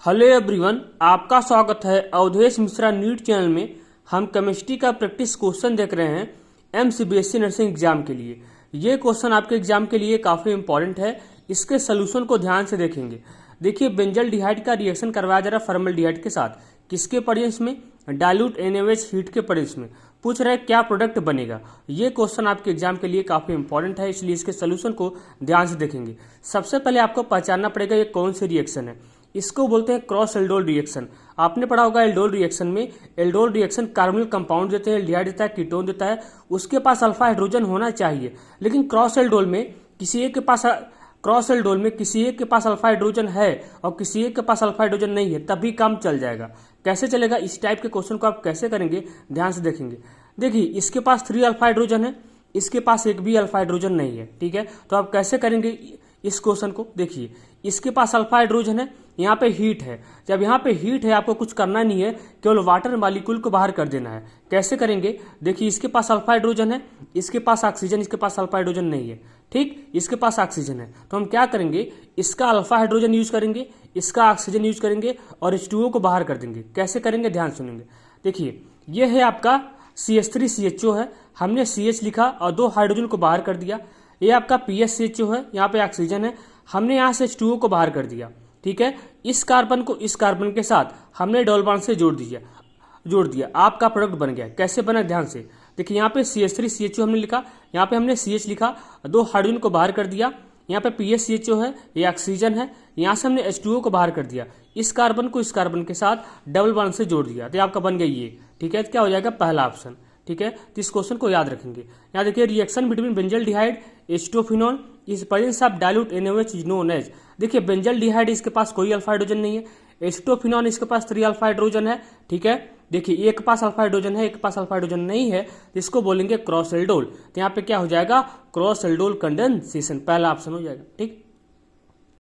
Hello everyone, आपका स्वागत है अवधेश मिश्रा नीट चैनल में। हम केमिस्ट्री का प्रैक्टिस क्वेश्चन देख रहे हैं एमसीबीएसई नर्सिंग एग्जाम के लिए। ये क्वेश्चन आपके एग्जाम के लिए काफ़ी इंपॉर्टेंट है। इसके सोल्यूशन को ध्यान से देखेंगे। देखिए, बेंजल्डिहाइड का रिएक्शन करवाया जा रहा है फॉर्मल्डिहाइड के साथ। किसके प्रेजेंस में? डाइल्यूट NaOH हीट के प्रेजेंस में। पूछ रहे हैं क्या प्रोडक्ट बनेगा। ये क्वेश्चन आपके एग्जाम के लिए काफ़ी इंपॉर्टेंट है, इसलिए इसके सोल्यूशन को ध्यान से देखेंगे। सबसे पहले आपको पहचानना पड़ेगा ये कौन सी रिएक्शन है। इसको बोलते हैं क्रॉस एल्डोल रिएक्शन। आपने पढ़ा होगा एल्डोल रिएक्शन में, एल्डोल रिएक्शन कार्बोनिल कंपाउंड देते हैं, एल्डिहाइड देता है, कीटोन देता है, उसके पास अल्फा हाइड्रोजन होना चाहिए। लेकिन क्रॉस एल्डोल में किसी एक के पास अल्फा हाइड्रोजन है और किसी एक के पास अल्फा हाइड्रोजन नहीं है, तभी काम चल जाएगा। कैसे चलेगा? इस टाइप के क्वेश्चन को आप कैसे करेंगे, ध्यान से देखेंगे। देखिए, इसके पास 3 अल्फा हाइड्रोजन है, इसके पास एक भी अल्फा हाइड्रोजन नहीं है। ठीक है, तो आप कैसे करेंगे इस क्वेश्चन को? देखिए, इसके पास अल्फा हाइड्रोजन है, यहाँ पे हीट है। जब यहाँ पे हीट है, आपको कुछ करना नहीं है, केवल वाटर मॉलिक्यूल को बाहर कर देना है। कैसे करेंगे? देखिए, इसके पास अल्फा हाइड्रोजन है, इसके पास ऑक्सीजन, इसके पास अल्फा हाइड्रोजन नहीं है। ठीक, इसके पास ऑक्सीजन है, तो हम क्या करेंगे? इसका अल्फा हाइड्रोजन यूज करेंगे, इसका ऑक्सीजन यूज करेंगे और H2O को बाहर कर देंगे। कैसे करेंगे? ध्यान सुनेंगे। देखिए, ये है आपका CH3CHO है, हमने CH लिखा और 2 हाइड्रोजन को बाहर कर दिया। ये आपका PSCHO है, यहाँ पे ऑक्सीजन है, हमने यहाँ से H2O को बाहर कर दिया। ठीक है, इस कार्बन को इस कार्बन के साथ हमने डबल बॉन्ड से जोड़ दिया, आपका प्रोडक्ट बन गया। कैसे बना? ध्यान से देखिए, यहाँ पे CH3CHO हमने लिखा, यहाँ पे हमने CH लिखा, 2 हाइड्रोजन को बाहर कर दिया, यहाँ पे PSCHO है, ये ऑक्सीजन है, यहाँ से हमने H2O को बाहर कर दिया, इस कार्बन को इस कार्बन के साथ डबल बॉन्ड से जोड़ दिया, तो आपका बन गया ये। ठीक है, तो क्या हो जाएगा? पहला ऑप्शन। ठीक है, तो इस क्वेश्चन को याद रखेंगे। यहाँ देखिए, reaction between benzaldehyde H2O is presence of dilute NaOH is known as. देखिए, बेंजल्डिहाइड इसके पास कोई अल्फा हाइड्रोजन नहीं है, H2O इसके पास 3 अल्फा हाइड्रोजन है। ठीक है, देखिए, एक के पास अल्फा हाइड्रोजन है, एक के पास अल्फा हाइड्रोजन नहीं है, इसको बोलेंगे क्रॉस एल्डोल। तो यहाँ पे क्या हो जाएगा? क्रॉस एल्डोल कंडेंसेशन, पहला ऑप्शन हो जाएगा। ठीक।